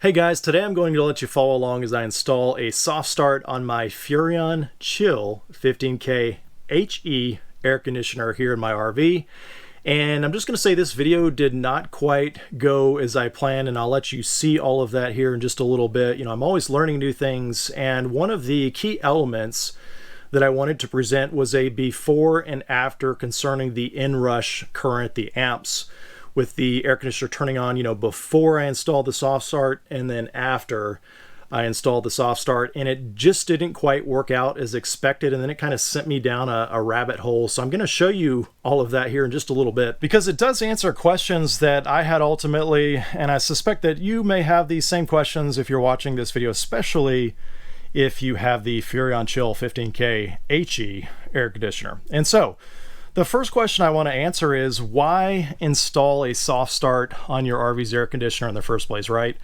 Hey guys, today I'm going to let you follow along as I install a soft start on my Furrion 15K HE air conditioner here in my RV. And I'm just going to say this video did not quite go as I planned, and I'll let you see all of that here in just a little bit. You know, I'm always learning new things, and one of the key elements that I wanted to present was a before and after concerning the inrush current, the amps, with the air conditioner turning on, you know, before I installed the soft start and then after I installed the soft start, and it just didn't quite work out as expected, and then it kind of sent me down a rabbit hole. So I'm going to show you all of that here in just a little bit, because it does answer questions that I had ultimately, and I suspect that you may have these same questions if you're watching this video, especially if you have the Furrion 15K HE air conditioner. And so the first question I want to answer is, why install a soft start on your RV's air conditioner in the first place, right?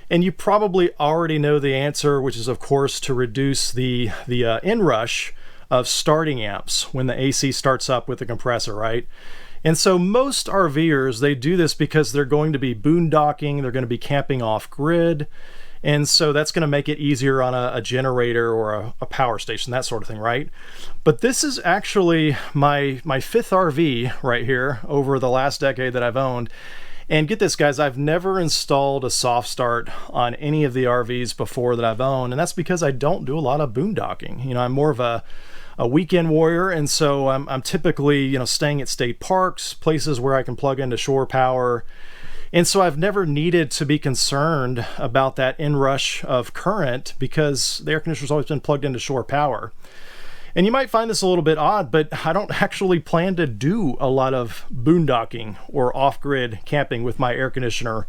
And you probably already know the answer, which is of course to reduce the inrush of starting amps when the AC starts up with the compressor, right? And so most RVers, they do this because they're going to be boondocking, they're going to be camping off grid. And so that's going to make it easier on a generator or a power station, that sort of thing, right? But this is actually my fifth RV right here over the last decade that I've owned. And get this, guys, I've never installed a soft start on any of the RVs before that I've owned. And that's because I don't do a lot of boondocking. You know, I'm more of a weekend warrior. And so I'm typically, you know, staying at state parks, places where I can plug into shore power. And so I've never needed to be concerned about that inrush of current because the air conditioner's always been plugged into shore power. And you might find this a little bit odd, but I don't actually plan to do a lot of boondocking or off-grid camping with my air conditioner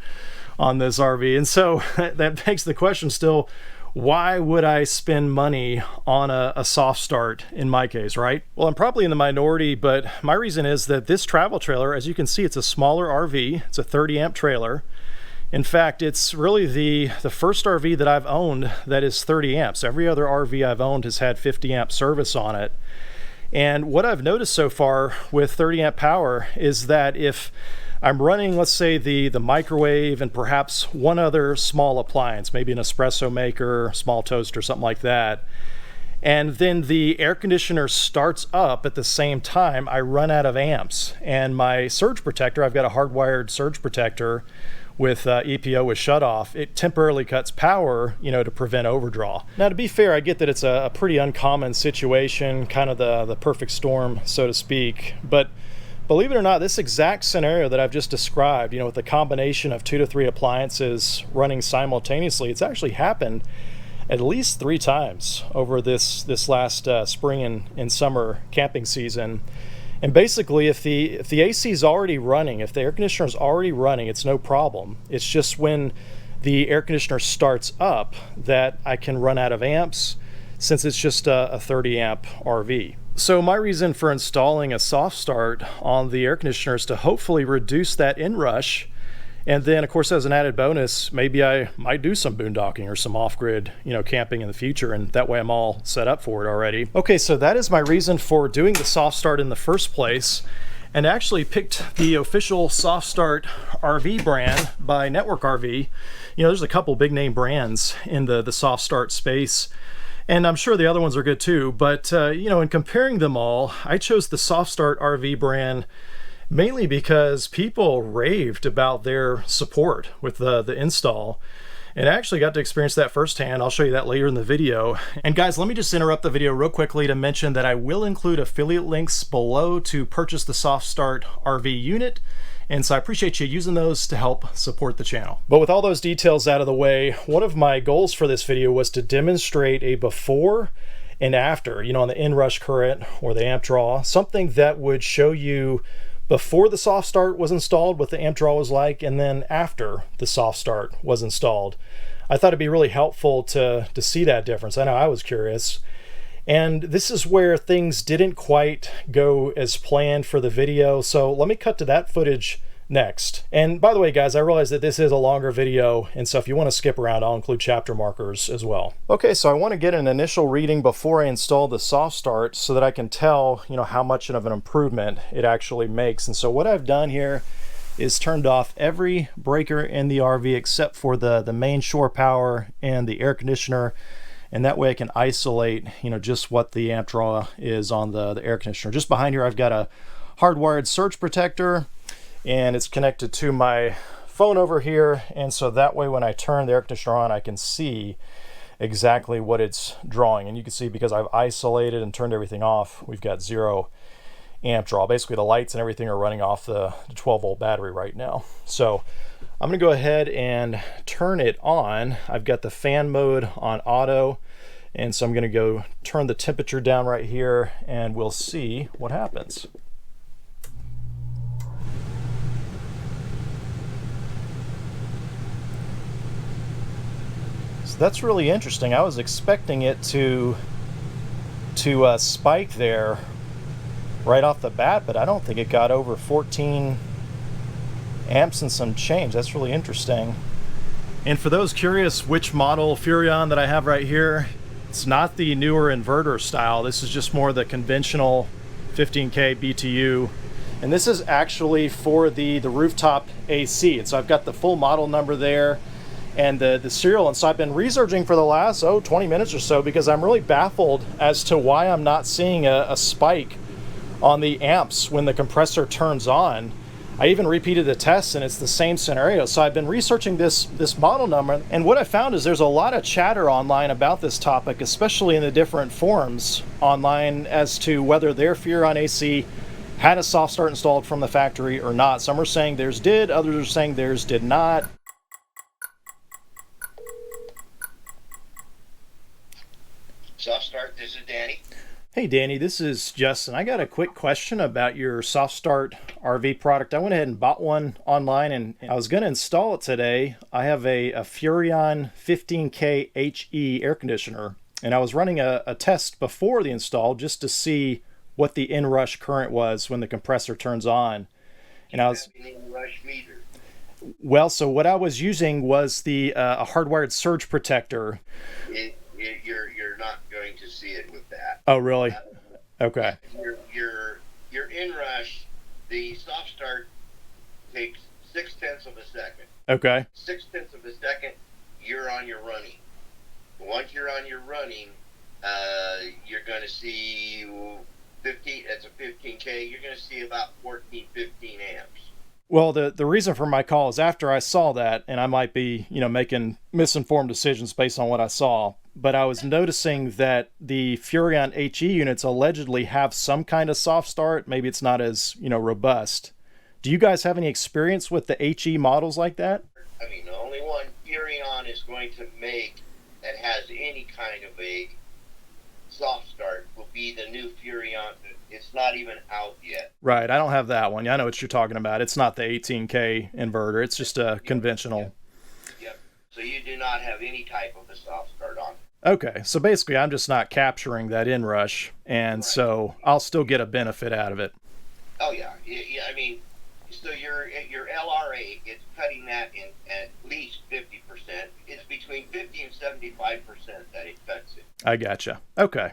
on this RV. And so that begs the question still, why would I spend money on a soft start in my case, right? Well, I'm probably in the minority, but my reason is that this travel trailer, as you can see, it's a smaller RV. It's a 30 amp trailer. In fact, it's really the first RV that I've owned that is 30 amps. Every other RV I've owned has had 50 amp service on it. And what I've noticed so far with 30 amp power is that if I'm running, let's say, the microwave and perhaps one other small appliance, maybe an espresso maker, small toaster, something like that, and then the air conditioner starts up at the same time, I run out of amps. And my surge protector, I've got a hardwired surge protector with EPO with shutoff, it temporarily cuts power, you know, to prevent overdraw. Now, to be fair, I get that it's a pretty uncommon situation, kind of the perfect storm, so to speak, but believe it or not, this exact scenario that I've just described, you know, with the combination of 2 to 3 appliances running simultaneously, it's actually happened at least 3 times over this last spring and summer camping season. And basically, if the AC is already running, if the air conditioner is already running, it's no problem. It's just when the air conditioner starts up that I can run out of amps, since it's just a 30 amp RV. So my reason for installing a soft start on the air conditioner is to hopefully reduce that inrush. And then, of course, as an added bonus, maybe I might do some boondocking or some off-grid, you know, camping in the future, and that way I'm all set up for it already. Okay, so that is my reason for doing the soft start in the first place, and actually picked the official soft start RV brand by Network RV. You know, there's a couple big name brands in the soft start space, and I'm sure the other ones are good too, but you know, in comparing them all, I chose the SoftStartRV brand mainly because people raved about their support with the install, and I actually got to experience that firsthand. I'll show you that later in the video. And guys, let me just interrupt the video real quickly to mention that I will include affiliate links below to purchase the SoftStartRV unit. And so I appreciate you using those to help support the channel. But with all those details out of the way, one of my goals for this video was to demonstrate a before and after, you know, on the inrush current or the amp draw, something that would show you before the soft start was installed what the amp draw was like, and then after the soft start was installed. I thought it'd be really helpful to see that difference. I know I was curious. And this is where things didn't quite go as planned for the video, so let me cut to that footage next. And by the way, guys, I realize that this is a longer video, and so if you want to skip around, I'll include chapter markers as well. Okay, so I want to get an initial reading before I install the soft start so that I can tell, you know, how much of an improvement it actually makes. And so what I've done here is turned off every breaker in the RV except for the main shore power and the air conditioner, and that way I can isolate, you know, just what the amp draw is on the air conditioner. Just behind here I've got a hardwired surge protector, and it's connected to my phone over here, and so that way when I turn the air conditioner on I can see exactly what it's drawing. And you can see, because I've isolated and turned everything off, we've got 0 amp draw. Basically the lights and everything are running off the 12-volt battery right now. So I'm gonna go ahead and turn it on. I've got the fan mode on auto, and so I'm gonna go turn the temperature down right here and we'll see what happens. So that's really interesting. I was expecting it to spike there right off the bat, but I don't think it got over 14 amps and some change. That's really interesting. And for those curious which model Furrion that I have right here, it's not the newer inverter style. This is just more the conventional 15K BTU. And this is actually for the rooftop AC. And so I've got the full model number there and the serial. And so I've been researching for the last 20 minutes or so, because I'm really baffled as to why I'm not seeing a spike on the amps when the compressor turns on. I even repeated the test and it's the same scenario. So I've been researching this model number, and what I found is there's a lot of chatter online about this topic, especially in the different forums online, as to whether their Furrion AC had a soft start installed from the factory or not. Some are saying theirs did, others are saying theirs did not. Soft Start, this is Danny. Hey Danny, this is Justin. I got a quick question about your SoftStartRV product. I went ahead and bought one online, and I was going to install it today. I have a Furrion 15K HE air conditioner, and I was running a test before the install just to see what the inrush current was when the compressor turns on. And I was inrush meter. Well, so what I was using was the a hardwired surge protector. You're not going to see it with that. Oh, really? Okay. Your inrush, the soft start takes 0.6 of a second. Okay. 0.6 of a second, you're on your running. Once you're on your running, you're going to see 15. That's a 15K. You're going to see about 14, 15 amps. Well, the reason for my call is after I saw that, and I might be, you know, making misinformed decisions based on what I saw, but I was noticing that the Furrion HE units allegedly have some kind of soft start. Maybe it's not as, you know, robust. Do you guys have any experience with the HE models like that? I mean, the only one Furrion is going to make that has any kind of a soft start will be the new Furrion. It's not even out yet. Right, I don't have that one. I know what you're talking about. It's not the 18K inverter. It's just a conventional. Yep. So you do not have any type of a soft start on. Okay, so basically I'm just not capturing that inrush, and right. So I'll still get a benefit out of it. Oh yeah, I mean, so your LRA, it's cutting that in at least 50%. It's between 50 and 75% that it cuts it. I gotcha. Okay,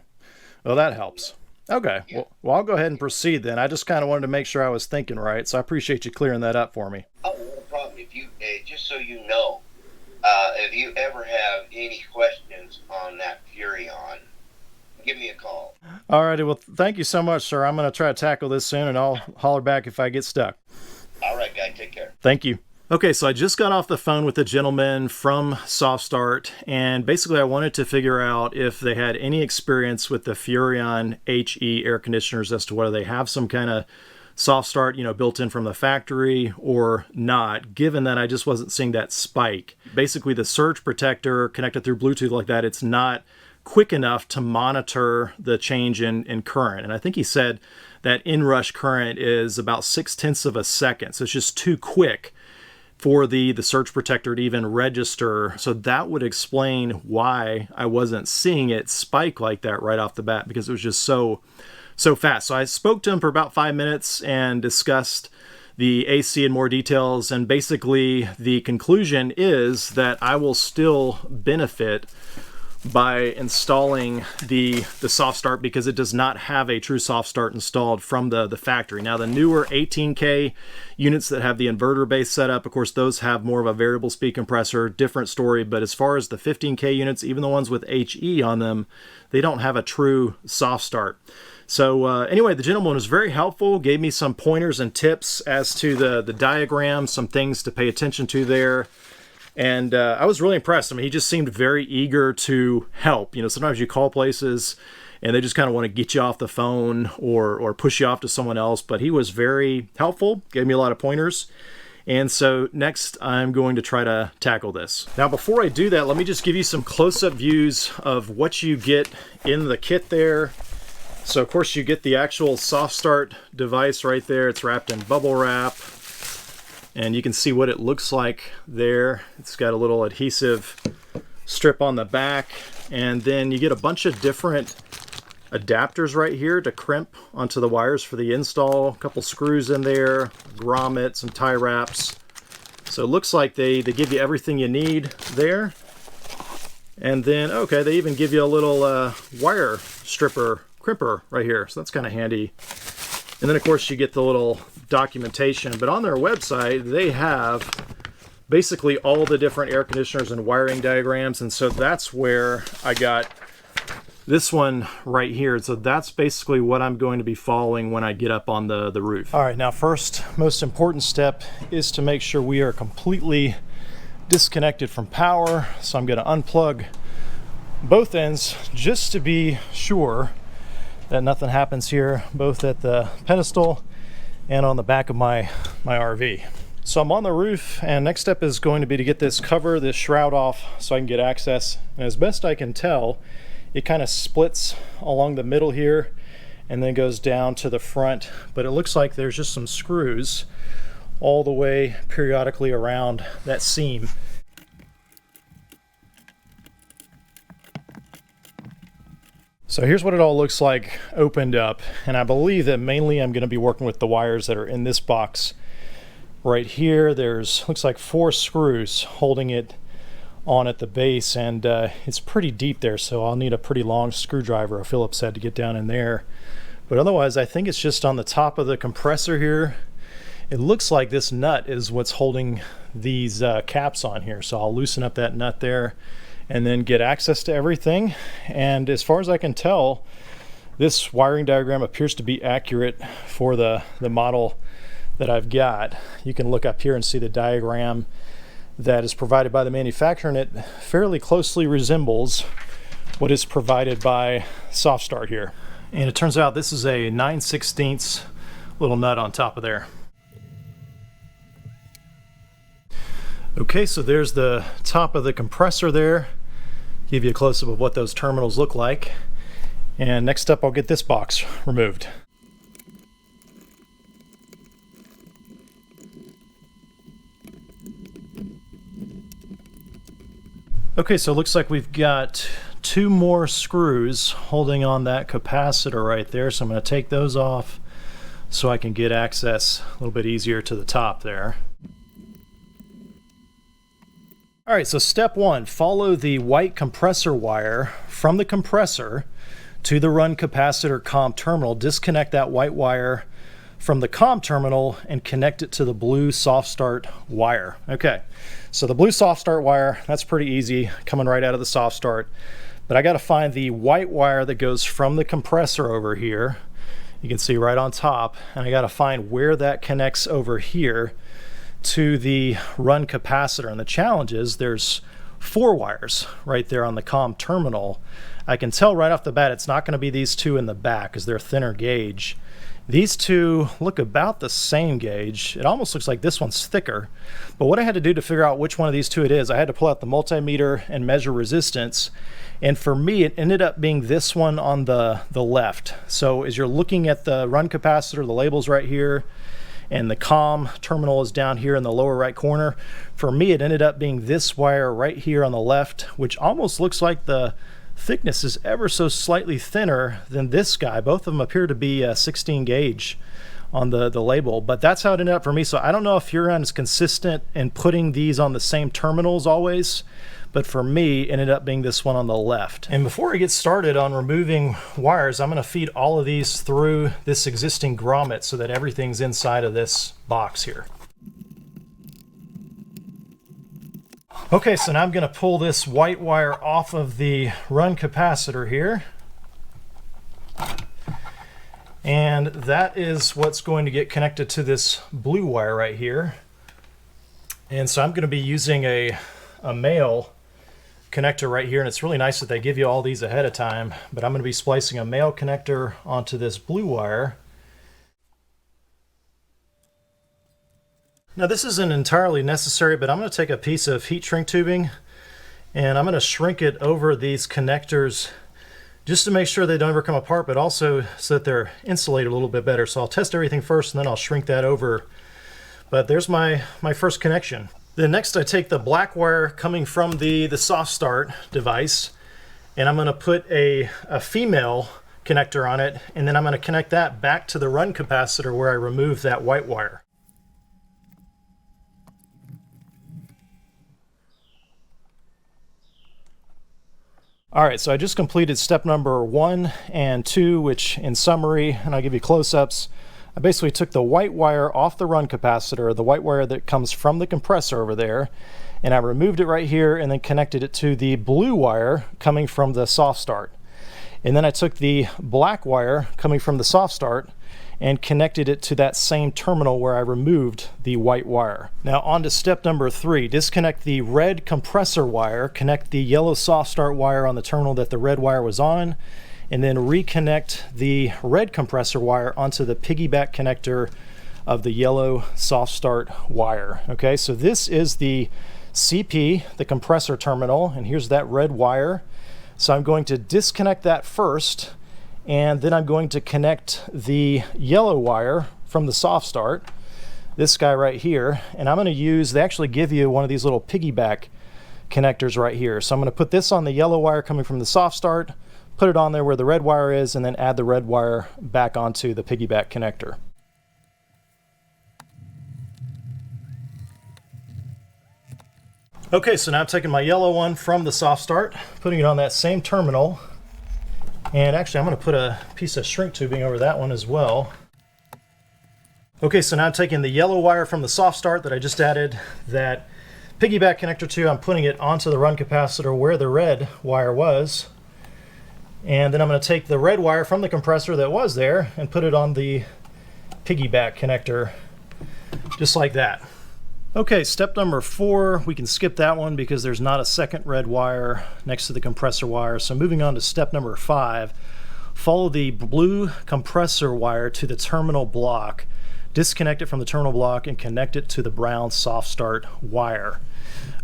well that helps. Okay, yeah. Well I'll go ahead and proceed then. I just kind of wanted to make sure I was thinking right, so I appreciate you clearing that up for me. Oh, no problem. If you just so you know, if you ever have any questions on that Furrion, give me a call. All righty, well thank you so much, sir. I'm going to try to tackle this soon, and I'll holler back if I get stuck. All right, guy, take care. Thank you. Okay, so I just got off the phone with a gentleman from Soft Start, and basically I wanted to figure out if they had any experience with the Furrion HE air conditioners, as to whether they have some kind of soft start, you know, built in from the factory or not, given that I just wasn't seeing that spike. Basically the surge protector connected through Bluetooth like that, it's not quick enough to monitor the change in current. And I think he said that inrush current is about 0.6 of a second. So it's just too quick for the surge protector to even register. So that would explain why I wasn't seeing it spike like that right off the bat, because it was just so fast. So I spoke to him for about 5 minutes and discussed the AC in more details, and basically the conclusion is that I will still benefit by installing the soft start, because it does not have a true soft start installed from the factory. Now the newer 18K units that have the inverter base setup, of course those have more of a variable speed compressor, different story. But as far as the 15K units, even the ones with HE on them, they don't have a true soft start. So anyway, the gentleman was very helpful, gave me some pointers and tips as to the diagram, some things to pay attention to there. And I was really impressed. I mean, he just seemed very eager to help. You know, sometimes you call places and they just kind of want to get you off the phone or push you off to someone else. But he was very helpful, gave me a lot of pointers. And so next I'm going to try to tackle this. Now before I do that, let me just give you some close-up views of what you get in the kit there. So of course you get the actual soft start device right there. It's wrapped in bubble wrap. And you can see what it looks like there. It's got a little adhesive strip on the back. And then you get a bunch of different adapters right here to crimp onto the wires for the install. A couple screws in there, grommet, some tie wraps. So it looks like they give you everything you need there. And then, okay, they even give you a little wire stripper, crimper right here. So that's kind of handy. And then of course you get the little documentation, but on their website they have basically all the different air conditioners and wiring diagrams. And so that's where I got this one right here. So that's basically what I'm going to be following when I get up on the roof. All right, now first, most important step is to make sure we are completely disconnected from power. So I'm going to unplug both ends just to be sure that nothing happens here, both at the pedestal and on the back of my RV. So I'm on the roof, and next step is going to be to get this cover, this shroud off so I can get access. And as best I can tell, it kind of splits along the middle here and then goes down to the front. But it looks like there's just some screws all the way periodically around that seam. So here's what it all looks like opened up, and I believe that mainly I'm going to be working with the wires that are in this box right here. There's looks like 4 screws holding it on at the base, and it's pretty deep there, so I'll need a pretty long screwdriver, a Phillips head, to get down in there. But otherwise I think it's just on the top of the compressor here. It looks like this nut is what's holding these caps on here, so I'll loosen up that nut there and then get access to everything. And as far as I can tell, this wiring diagram appears to be accurate for the model that I've got. You can look up here and see the diagram that is provided by the manufacturer, and it fairly closely resembles what is provided by Soft Start here. And it turns out this is a 9/16 little nut on top of there. Okay, so there's the top of the compressor there. Give you a close-up of what those terminals look like. And next up, I'll get this box removed. Okay, so it looks like we've got 2 more screws holding on that capacitor right there. So I'm going to take those off so I can get access a little bit easier to the top there. All right, so step 1, follow the white compressor wire from the compressor to the Run Capacitor COM terminal. Disconnect that white wire from the COM terminal and connect it to the blue Soft Start wire. Okay, so the blue Soft Start wire, that's pretty easy, coming right out of the Soft Start. But I got to find the white wire that goes from the compressor over here. You can see right on top, and I got to find where that connects over here to the Run Capacitor. And the challenge is there's 4 wires right there on the COM terminal. I can tell right off the bat it's not going to be these 2 in the back because they're thinner gauge. These 2 look about the same gauge. It almost looks like this one's thicker. But what I had to do to figure out which one of these 2 it is, I had to pull out the multimeter and measure resistance. And for me, it ended up being this one on the left. So as you're looking at the Run Capacitor, the label's right here, and the COM terminal is down here in the lower right corner. For me, it ended up being this wire right here on the left, which almost looks like the thickness is ever so slightly thinner than this guy. Both of them appear to be 16 gauge on the label, but that's how it ended up for me. So I don't know if Furrion is consistent in putting these on the same terminals always, but for me, it ended up being this one on the left. And before I get started on removing wires, I'm going to feed all of these through this existing grommet so that everything's inside of this box here. Okay, so now I'm going to pull this white wire off of the run capacitor here. And that is what's going to get connected to this blue wire right here. And so I'm going to be using a male connector right here, and it's really nice that they give you all these ahead of time, but I'm going to be splicing a male connector onto this blue wire. Now this isn't entirely necessary, but I'm going to take a piece of heat shrink tubing and I'm going to shrink it over these connectors just to make sure they don't ever come apart, but also so that they're insulated a little bit better. So I'll test everything first and then I'll shrink that over. But there's my first connection. Then next I take the black wire coming from the Soft Start device, and I'm going to put a female connector on it, and then I'm going to connect that back to the run capacitor where I removed that white wire. Alright, so I just completed step number 1 and 2, which in summary, and I'll give you close-ups, I basically took the white wire off the run capacitor, the white wire that comes from the compressor over there, and I removed it right here and then connected it to the blue wire coming from the Soft Start. And then I took the black wire coming from the Soft Start and connected it to that same terminal where I removed the white wire. Now on to step number 3. Disconnect the red compressor wire, connect the yellow Soft Start wire on the terminal that the red wire was on, and then reconnect the red compressor wire onto the piggyback connector of the yellow Soft Start wire. Okay, so this is the CP, the compressor terminal, and here's that red wire. So I'm going to disconnect that first, and then I'm going to connect the yellow wire from the Soft Start, this guy right here, and I'm going to use, they actually give you one of these little piggyback connectors right here. So I'm going to put this on the yellow wire coming from the Soft Start, put it on there where the red wire is, and then add the red wire back onto the piggyback connector. Okay, so now I'm taking my yellow one from the Soft Start, putting it on that same terminal, and actually I'm going to put a piece of shrink tubing over that one as well. Okay, so now I'm taking the yellow wire from the Soft Start that I just added that piggyback connector to, I'm putting it onto the run capacitor where the red wire was, and then I'm going to take the red wire from the compressor that was there and put it on the piggyback connector, just like that. Okay, step number 4, we can skip that one because there's not a second red wire next to the compressor wire. So moving on to step number 5, follow the blue compressor wire to the terminal block, disconnect it from the terminal block, and connect it to the brown Soft Start wire.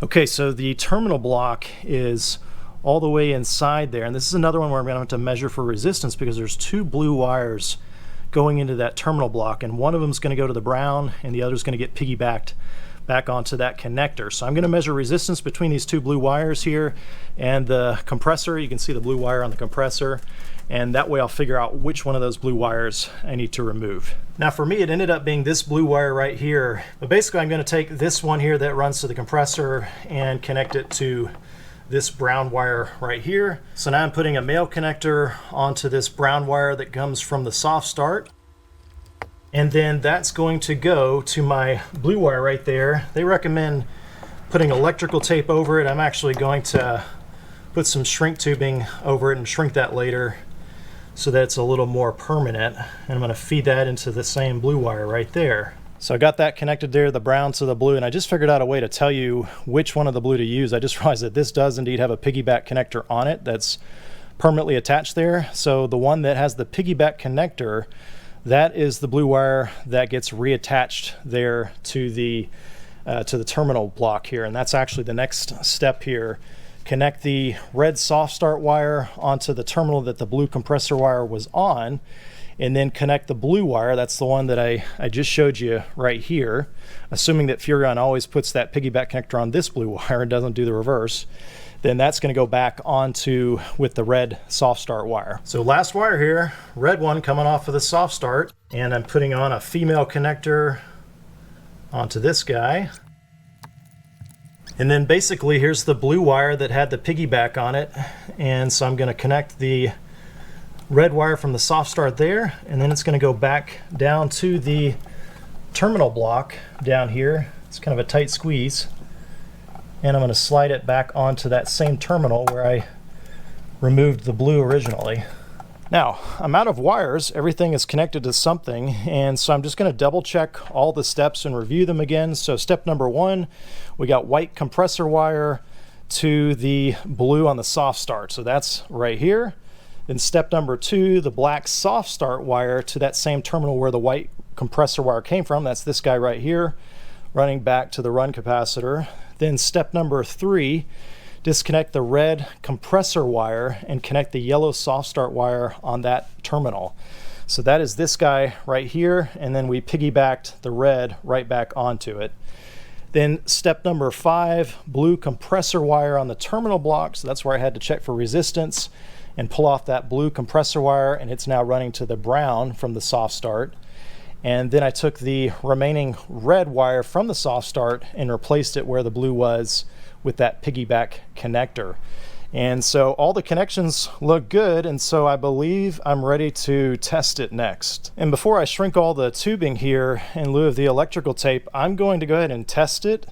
Okay, so the terminal block is all the way inside there, and this is another one where I'm going to have to measure for resistance because there's 2 blue wires going into that terminal block, and one of them is going to go to the brown and the other is going to get piggybacked back onto that connector. So I'm going to measure resistance between these 2 blue wires here and the compressor. You can see the blue wire on the compressor, and that way I'll figure out which one of those blue wires I need to remove. Now for me it ended up being this blue wire right here, but basically I'm going to take this one here that runs to the compressor and connect it to this brown wire right here. So now I'm putting a male connector onto this brown wire that comes from the Soft Start, and then that's going to go to my blue wire right there. They recommend putting electrical tape over it. I'm actually going to put some shrink tubing over it and shrink that later so that it's a little more permanent. And I'm going to feed that into the same blue wire right there. So I got that connected there, the brown to the blue, and I just figured out a way to tell you which one of the blue to use. I just realized that this does indeed have a piggyback connector on it that's permanently attached there. So the one that has the piggyback connector, that is the blue wire that gets reattached there to the terminal block here, and that's actually the next step here. Connect the red Soft Start wire onto the terminal that the blue compressor wire was on, and then connect the blue wire, that's the one that I just showed you right here, assuming that Furrion always puts that piggyback connector on this blue wire and doesn't do the reverse. Then that's going to go back onto with the red Soft Start wire. So last wire here, red one coming off of the Soft Start, and I'm putting on a female connector onto this guy. And then basically here's the blue wire that had the piggyback on it. And so I'm going to connect the red wire from the soft start there, and then it's going to go back down to the terminal block down here. It's kind of a tight squeeze. And I'm going to slide it back onto that same terminal where I removed the blue originally. Now, I'm out of wires. Everything is connected to something, and so I'm just going to double check all the steps and review them again. So step number 1, we got white compressor wire to the blue on the soft start. So that's right here. Then step number 2, the black soft start wire to that same terminal where the white compressor wire came from. That's this guy right here, running back to the run capacitor. Then step number 3, disconnect the red compressor wire and connect the yellow soft start wire on that terminal. So that is this guy right here, and then we piggybacked the red right back onto it. Then step number 5, blue compressor wire on the terminal block. So that's where I had to check for resistance and pull off that blue compressor wire, and it's now running to the brown from the soft start. And then I took the remaining red wire from the soft start and replaced it where the blue was with that piggyback connector. And so all the connections look good, and so I believe I'm ready to test it next. And before I shrink all the tubing here in lieu of the electrical tape, I'm going to go ahead and test it.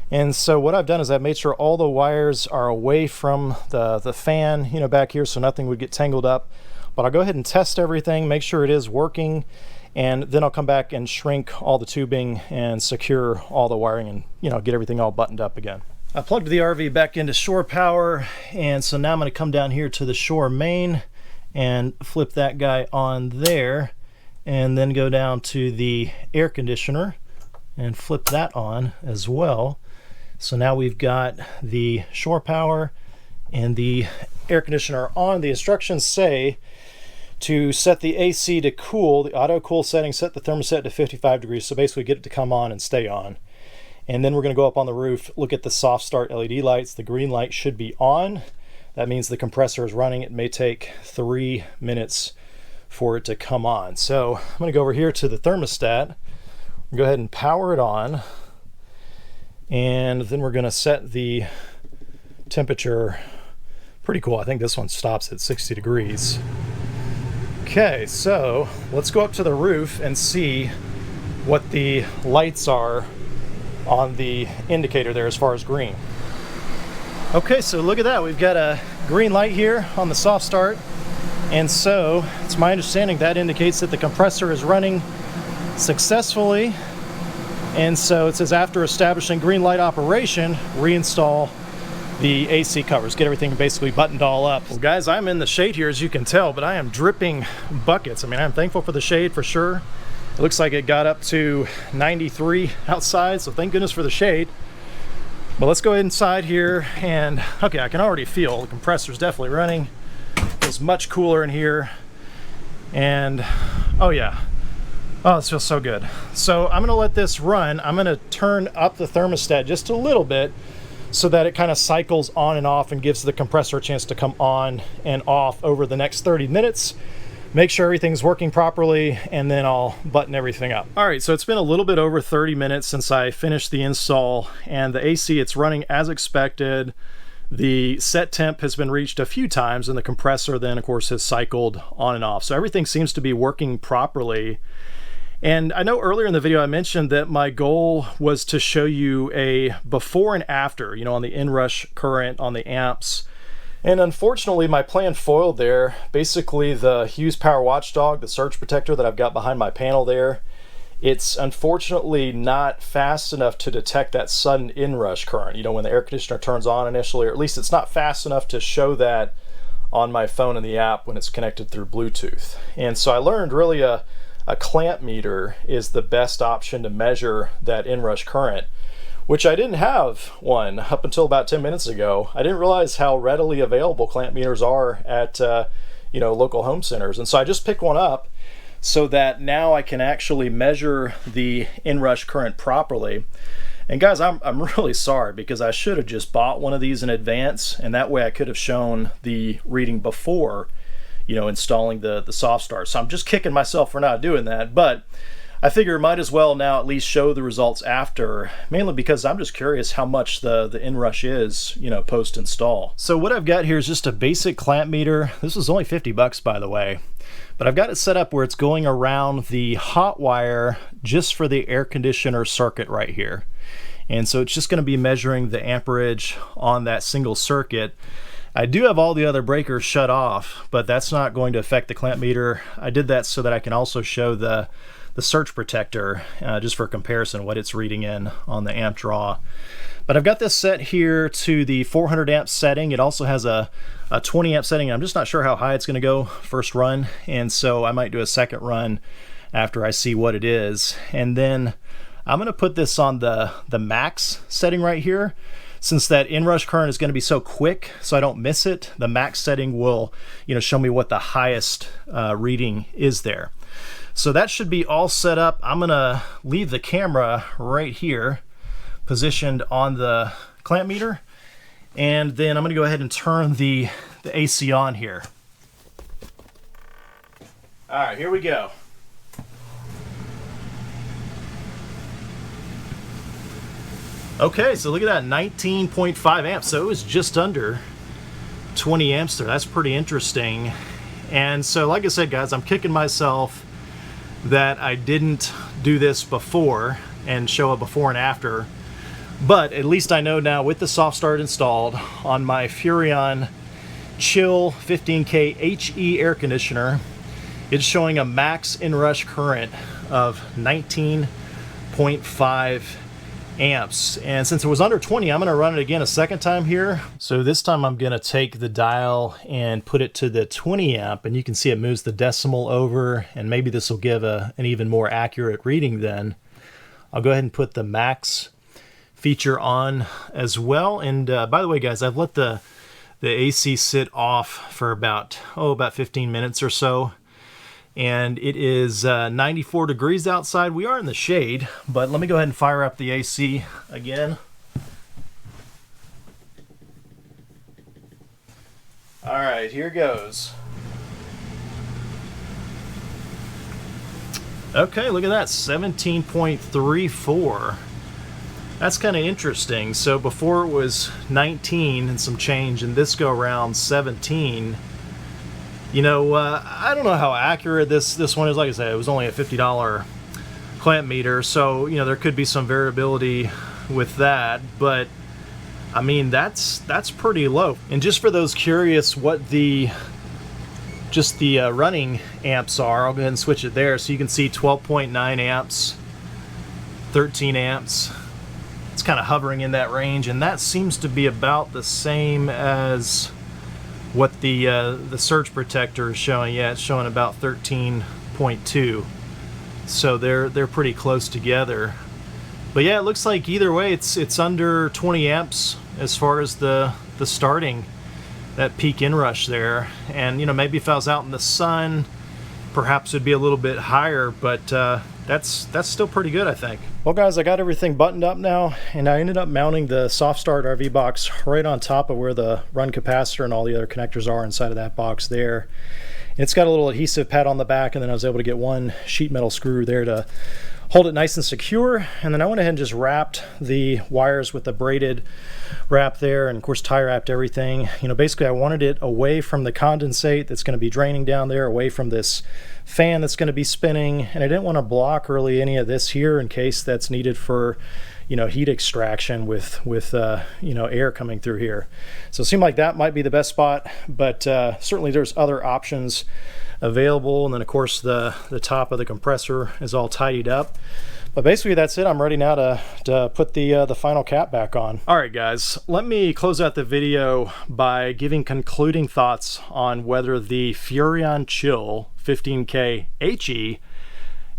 And so what I've done is I've made sure all the wires are away from the fan, you know, back here, so nothing would get tangled up. But I'll go ahead and test everything, make sure it is working, and then I'll come back and shrink all the tubing and secure all the wiring and, you know, get everything all buttoned up again. I plugged the RV back into shore power, and so now I'm going to come down here to the shore main and flip that guy on there, and then go down to the air conditioner and flip that on as well. So now we've got the shore power and the air conditioner on. The instructions say to set the AC to cool, the auto cool setting, set the thermostat to 55 degrees. So basically get it to come on and stay on. And then we're going to go up on the roof, look at the soft start LED lights. The green light should be on. That means the compressor is running. It may take 3 minutes for it to come on. So I'm going to go over here to the thermostat, go ahead and power it on. And then we're going to set the temperature. Pretty cool. I think this one stops at 60 degrees. Okay, so let's go up to the roof and see what the lights are on the indicator there as far as green. Okay, so look at that. We've got a green light here on the soft start. And so it's my understanding that indicates that the compressor is running successfully. And so it says after establishing green light operation, reinstall the AC covers, get everything basically buttoned all up. Well guys, I'm in the shade here as you can tell, but I am dripping buckets. I mean, I'm thankful for the shade for sure. It looks like it got up to 93 outside, so thank goodness for the shade. But let's go inside here, and okay, I can already feel the compressor's definitely running. It's much cooler in here. And oh yeah. Oh, this feels so good. So I'm gonna let this run. I'm gonna turn up the thermostat just a little bit so that it kind of cycles on and off and gives the compressor a chance to come on and off over the next 30 minutes. Make sure everything's working properly, and then I'll button everything up. All right, so it's been a little bit over 30 minutes since I finished the install, and the AC, it's running as expected. The set temp has been reached a few times, and the compressor then, of course, has cycled on and off. So everything seems to be working properly. And I know earlier in the video I mentioned that my goal was to show you a before and after, you know, on the inrush current, on the amps. And unfortunately, my plan foiled there. Basically, the Hughes Power Watchdog, the surge protector that I've got behind my panel there, it's unfortunately not fast enough to detect that sudden inrush current, you know, when the air conditioner turns on initially, or at least it's not fast enough to show that on my phone in the app when it's connected through Bluetooth. And so I learned really a clamp meter is the best option to measure that inrush current, which I didn't have one up until about 10 minutes ago. I didn't realize how readily available clamp meters are at you know, local home centers. And so I just picked one up so that now I can actually measure the inrush current properly. And guys, I'm really sorry, because I should have just bought one of these in advance, and that way I could have shown the reading before, you know, installing the soft start. So I'm just kicking myself for not doing that, but I figure might as well now at least show the results after, mainly because I'm just curious how much the inrush is, you know, post install. So what I've got here is just a basic clamp meter. This was only 50 bucks, by the way, but I've got it set up where it's going around the hot wire just for the air conditioner circuit right here. And so it's just going to be measuring the amperage on that single circuit. I do have all the other breakers shut off, but that's not going to affect the clamp meter. I did that so that I can also show the surge protector just for comparison what it's reading in on the amp draw. But I've got this set here to the 400 amp setting. It also has a 20 amp setting. I'm just not sure how high it's going to go first run, and so I might do a second run after I see what it is. And then I'm going to put this on the max setting right here. Since that inrush current is going to be so quick so I don't miss it, the max setting will, you know, show me what the highest reading is there. So that should be all set up. I'm gonna leave the camera right here positioned on the clamp meter, and then I'm gonna go ahead and turn the AC on here. All right, here we go. Okay, so look at that, 19.5 amps. So it was just under 20 amps there. That's pretty interesting. And so like I said, guys, I'm kicking myself that I didn't do this before and show a before and after, but at least I know now with the Soft Start installed on my Furrion Chill 15K HE air conditioner, it's showing a max inrush current of 19.5 amps. And since it was under 20, I'm going to run it again a second time here. So this time I'm going to take the dial and put it to the 20 amp, and you can see it moves the decimal over, and maybe this will give an even more accurate reading then. I'll go ahead and put the max feature on as well. And by the way, guys, I've let the AC sit off for about 15 minutes or so. And it is 94 degrees outside. We are in the shade, but let me go ahead and fire up the AC again. All right, here goes. Okay, look at that, 17.34. That's kind of interesting. So before it was 19 and some change, and this go around 17. You know, I don't know how accurate this one is. Like I said, it was only a $50 clamp meter, so you know there could be some variability with that. But I mean, that's pretty low. And just for those curious, what the running amps are, I'll go ahead and switch it there, so you can see 12.9 amps, 13 amps. It's kind of hovering in that range, and that seems to be about the same as what the surge protector is showing. Yeah, it's showing about 13.2. So they're pretty close together. But yeah, it looks like either way it's under 20 amps as far as the starting, that peak inrush there. And you know, maybe if I was out in the sun, perhaps it'd be a little bit higher, but that's still pretty good, I think. Well guys, I got everything buttoned up now, and I ended up mounting the SoftStartRV box right on top of where the Run Capacitor and all the other connectors are inside of that box there. And it's got a little adhesive pad on the back, and then I was able to get one sheet metal screw there to hold it nice and secure. And then I went ahead and just wrapped the wires with the braided wrap there, and of course tie wrapped everything. You know, basically I wanted it away from the condensate that's going to be draining down there, away from this fan that's going to be spinning, and I didn't want to block really any of this here in case that's needed for, you know, heat extraction with you know, air coming through here. So it seemed like that might be the best spot, but certainly there's other options available. And then of course the top of the compressor is all tidied up. But basically that's it. I'm ready now to put the final cap back on. All right guys, let me close out the video by giving concluding thoughts on whether the Furrion Chill 15K HE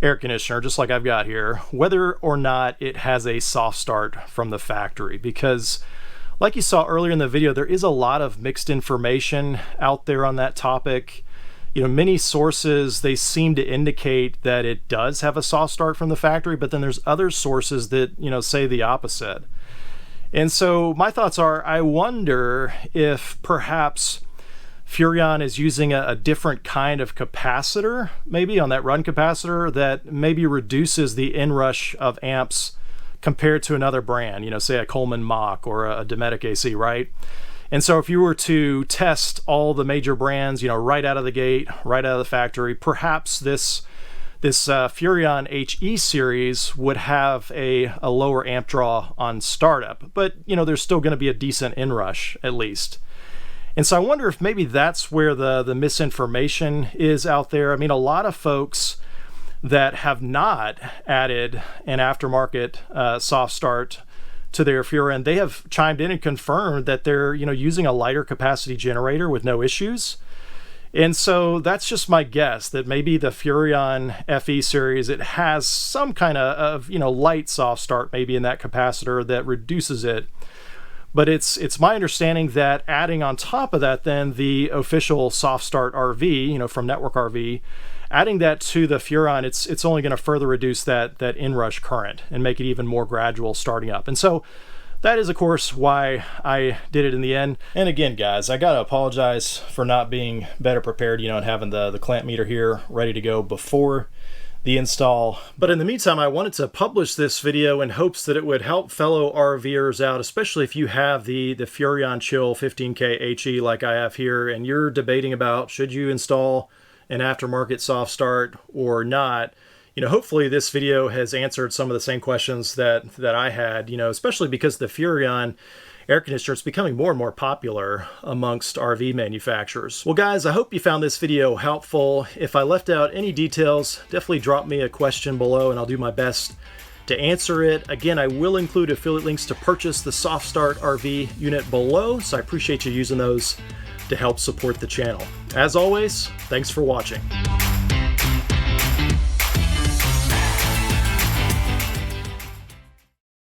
air conditioner, just like I've got here, whether or not it has a soft start from the factory. Because like you saw earlier in the video, there is a lot of mixed information out there on that topic. You know, many sources, they seem to indicate that it does have a soft start from the factory, but then there's other sources that, you know, say the opposite. And so my thoughts are, I wonder if perhaps Furrion is using a different kind of capacitor, maybe on that run capacitor, that maybe reduces the inrush of amps compared to another brand, you know, say a Coleman Mach or a Dometic AC, right? And so if you were to test all the major brands, you know, right out of the gate, right out of the factory, perhaps this Furrion HE series would have a lower amp draw on startup, but you know, there's still going to be a decent inrush at least. And so I wonder if maybe that's where the misinformation is out there. I mean, a lot of folks that have not added an aftermarket soft start to their Furrion, they have chimed in and confirmed that they're, you know, using a lighter capacity generator with no issues. And so that's just my guess, that maybe the Furrion FE series, it has some kind of you know, light soft start maybe in that capacitor that reduces it. But it's my understanding that adding on top of that then the official SoftStartRV, you know, from Network RV, adding that to the Furrion, it's only going to further reduce that inrush current and make it even more gradual starting up. And so that is, of course, why I did it in the end. And again, guys, I gotta apologize for not being better prepared, you know, and having the clamp meter here ready to go before the install. But in the meantime, I wanted to publish this video in hopes that it would help fellow RVers out, especially if you have the Furrion Chill 15K HE like I have here, and you're debating about should you install an aftermarket soft start or not. You know, hopefully this video has answered some of the same questions that I had, you know, especially because the Furrion air conditioner is becoming more and more popular amongst RV manufacturers. Well, guys, I hope you found this video helpful. If I left out any details, definitely drop me a question below and I'll do my best to answer it. Again, I will include affiliate links to purchase the SoftStartRV unit below, so I appreciate you using those to help support the channel. As always, thanks for watching.